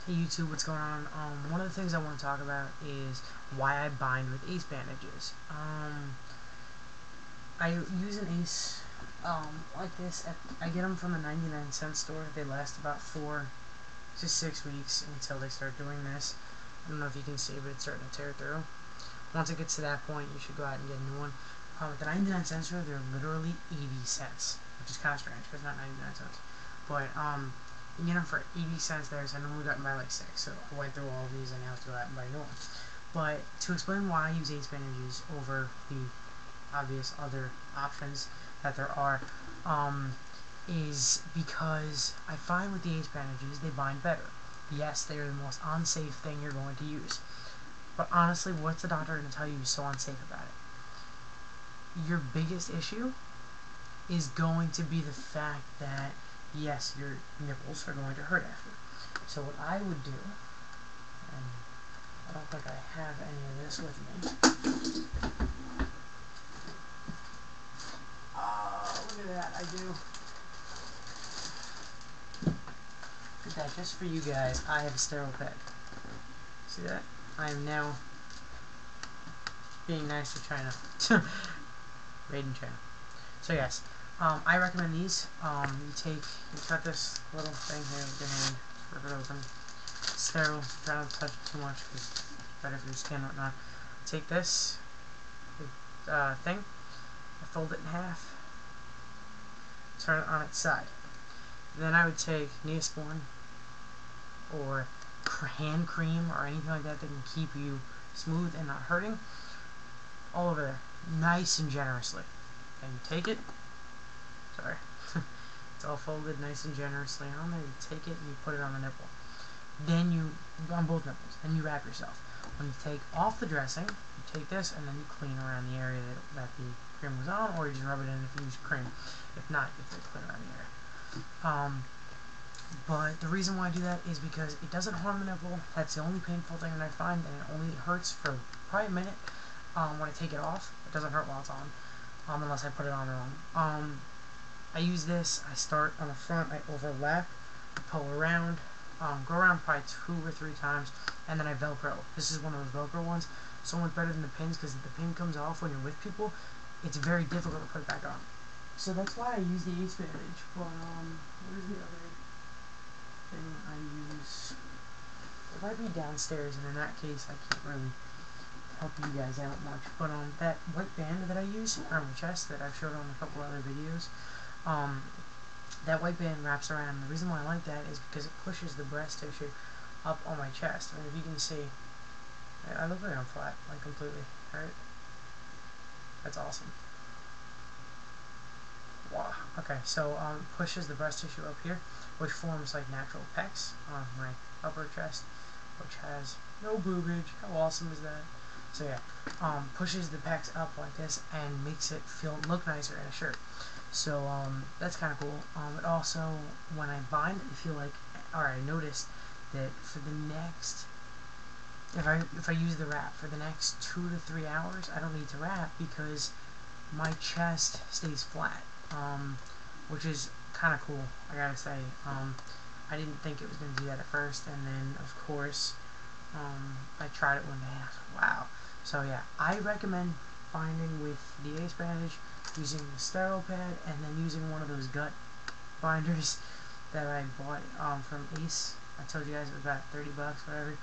Hey YouTube, what's going on? One of the things I want to talk about is why I bind with ace bandages. I use an ace like this. I get them from the 99-cent store. They last about 4 to 6 weeks until they start doing this. I don't know if you can see, but it's starting to tear through. Once it gets to that point, you should go out and get a new one. At the 99-cent store, they're literally 80 cents, which is kind of strange because it's not 99 cents. But you get them for 80 cents there, so I normally got them by like 6. So I went through all of these and I have to go out and buy new ones. But to explain why I use ace bandages over the obvious other options that there are, is because I find with the ace bandages, they bind better. Yes, they are the most unsafe thing you're going to use. But honestly, what's the doctor going to tell you is so unsafe about it? Your biggest issue is going to be the fact that, yes, your nipples are going to hurt after. So what I would do, and I don't think I have any of this with me. Oh, look at that, I do. Look at that, just for you guys, I have a sterile pad. See that? I am now being nice to China. Made in China. So yes, I recommend these. You cut this little thing here with your hand, rip it open. It's sterile, try not to touch it too much because it's better for your skin and whatnot. Take this thing, I fold it in half, turn it on its side. Then I would take Neosporin or hand cream or anything like that that can keep you smooth and not hurting, all over there, nice and generously. And you take it, sorry, it's all folded nice and generously on there. You take it and you put it on the nipple. Then on both nipples, then you wrap yourself. When you take off the dressing, you take this and then you clean around the area that the cream was on, or you just rub it in if you use cream. If not, you have to clean around the area. But the reason why I do that is because it doesn't harm the nipple. That's the only painful thing that I find, and it only hurts for probably a minute when I take it off. It doesn't hurt while it's on, unless I put it on wrong. I use this, I start on the front, I overlap, I pull around, go around probably 2 or 3 times, and then I Velcro. This is one of those Velcro ones, so much better than the pins, because if the pin comes off when you're with people, it's very difficult to put it back on. So that's why I use the ace bandage. But where's the other thing I use? It might be downstairs, and in that case, I can't really help you guys out much. But that white band that I use around my chest that I've showed on a couple other videos, that white band wraps around. The reason why I like that is because it pushes the breast tissue up on my chest. I mean, if you can see, I look like I'm flat, like completely, right? That's awesome. Wow. Okay, so pushes the breast tissue up here, which forms like natural pecs on my upper chest, which has no boobage. How awesome is that? So yeah, pushes the pecs up like this and makes it look nicer in a shirt. So that's kind of cool. It also, when I bind, I feel like, I noticed that for the next, if I use the wrap for the next 2 to 3 hours, I don't need to wrap because my chest stays flat, which is kind of cool, I gotta say. I didn't think it was going to do that at first, and then of course I tried it one day and I was like, wow. So yeah, I recommend binding with the ace bandage, using the sterile pad, and then using one of those gut binders that I bought from Ace. I told you guys it was about 30 bucks, whatever.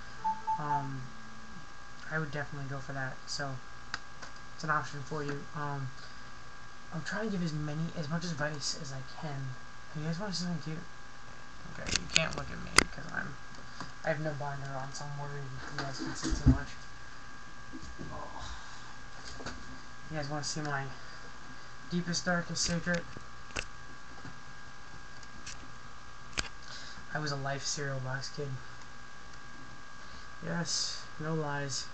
I would definitely go for that. So it's an option for you. I'm trying to give as much advice as I can. You guys want to see something cute? Okay, you can't look at me because I have no binder on, so I'm worried you guys can see too much. Oh. You guys want to see my deepest, darkest secret? I was a Life cereal box kid. Yes, no lies.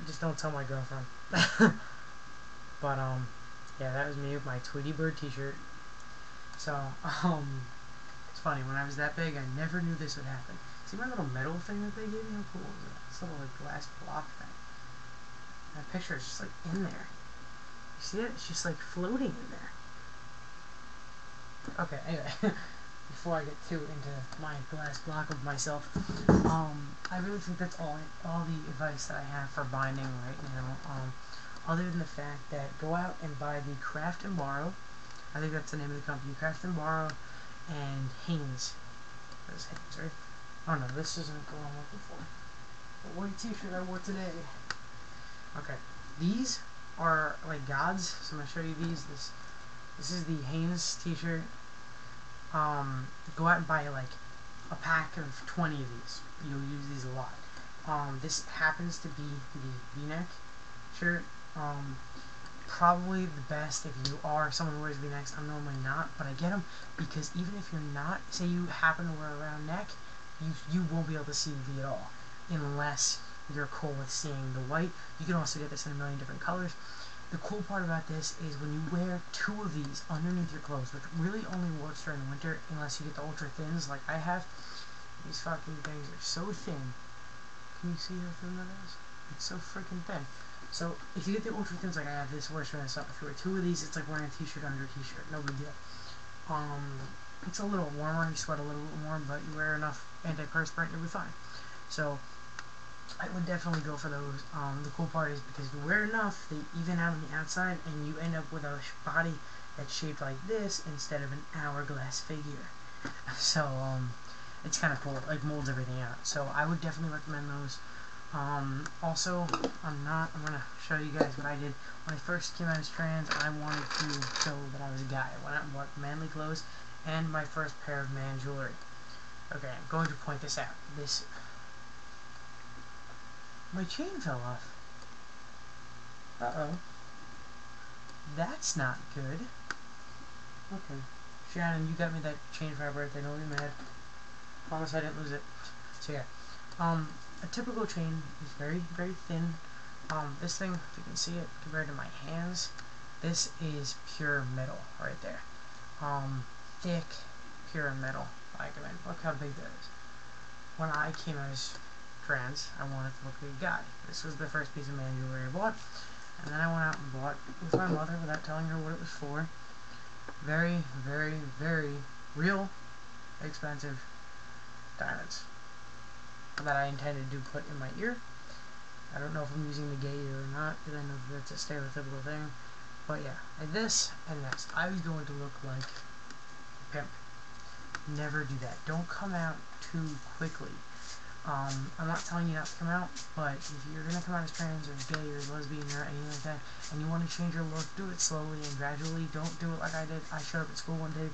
Just don't tell my girlfriend. But yeah, that was me with my Tweety Bird t-shirt. So it's funny, when I was that big, I never knew this would happen. See my little metal thing that they gave me? How cool is that? This little like glass block thing. That picture is just like in there. You see it? It's just like floating in there. Okay, anyway. before I get too into my glass block of myself, I really think that's all the advice that I have for binding right now. Other than the fact that go out and buy the Craft and Borrow. I think that's the name of the company. Craft and Borrow and Hanes. That's Hanes, right? Oh no, this isn't the one I'm looking for. The white t-shirt I wore today. Okay. These are like gods, so I'm gonna show you these. This is the Hanes t-shirt. Go out and buy like a pack of 20 of these. You'll use these a lot. This happens to be the V-neck shirt. Probably the best if you are someone who wears V-necks. I'm normally not, but I get them because even if you're not, say you happen to wear a round neck, you won't be able to see V at all unless you're cool with seeing the white. You can also get this in a million different colors. The cool part about this is when you wear 2 of these underneath your clothes, which really only works during winter unless you get the ultra thins like I have. These fucking things are so thin. Can you see how thin that is? It's so freaking thin. So if you get the ultra thins like I have, this works for this. If you wear 2 of these, it's like wearing a t-shirt under a t-shirt. No big deal. It's a little warmer. You sweat a little bit more, but you wear enough antiperspirant, you'll be fine. So I would definitely go for those. The cool part is because you wear enough, they even out on the outside, and you end up with a body that's shaped like this instead of an hourglass figure. So it's kind of cool. It like molds everything out. So I would definitely recommend those. Also, I'm gonna show you guys what I did when I first came out as trans. I wanted to show that I was a guy. I went out and bought manly clothes and my first pair of man jewelry. Okay, I'm going to point this out. My chain fell off. Uh-oh. That's not good. Okay. Shannon, you got me that chain for my birthday. Don't be mad. Promise I didn't lose it. So yeah. A typical chain is very, very thin. This thing, if you can see it, compared to my hands, this is pure metal right there. Thick, pure metal. Like, I mean, look how big that is. When I came out as trans, I wanted to look like a guy. This was the first piece of man jewelry I bought. And then I went out and bought with my mother without telling her what it was for. Very, very, very real, expensive diamonds that I intended to put in my ear. I don't know if I'm using the gay ear or not, because I know that's a stereotypical thing. But yeah, and this and this. I was going to look like a pimp. Never do that. Don't come out too quickly. I'm not telling you not to come out, but if you're going to come out as trans or gay or lesbian or anything like that, and you want to change your look, do it slowly and gradually. Don't do it like I did. I showed up at school one day,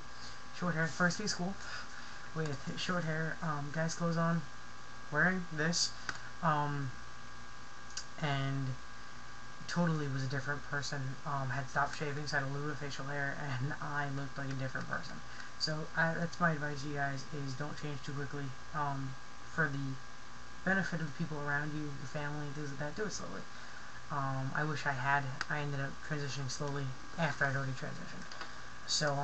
short hair, first day of school, with short hair, guy's clothes on, wearing this, and totally was a different person. Had stopped shaving, so I had a little bit of facial hair, and I looked like a different person. So that's my advice to you guys, is don't change too quickly. For the benefit of the people around you, your family, things like that, do it slowly. I wish I had. I ended up transitioning slowly after I'd already transitioned. So,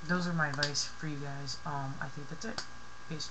those are my advice for you guys. I think that's it. Peace.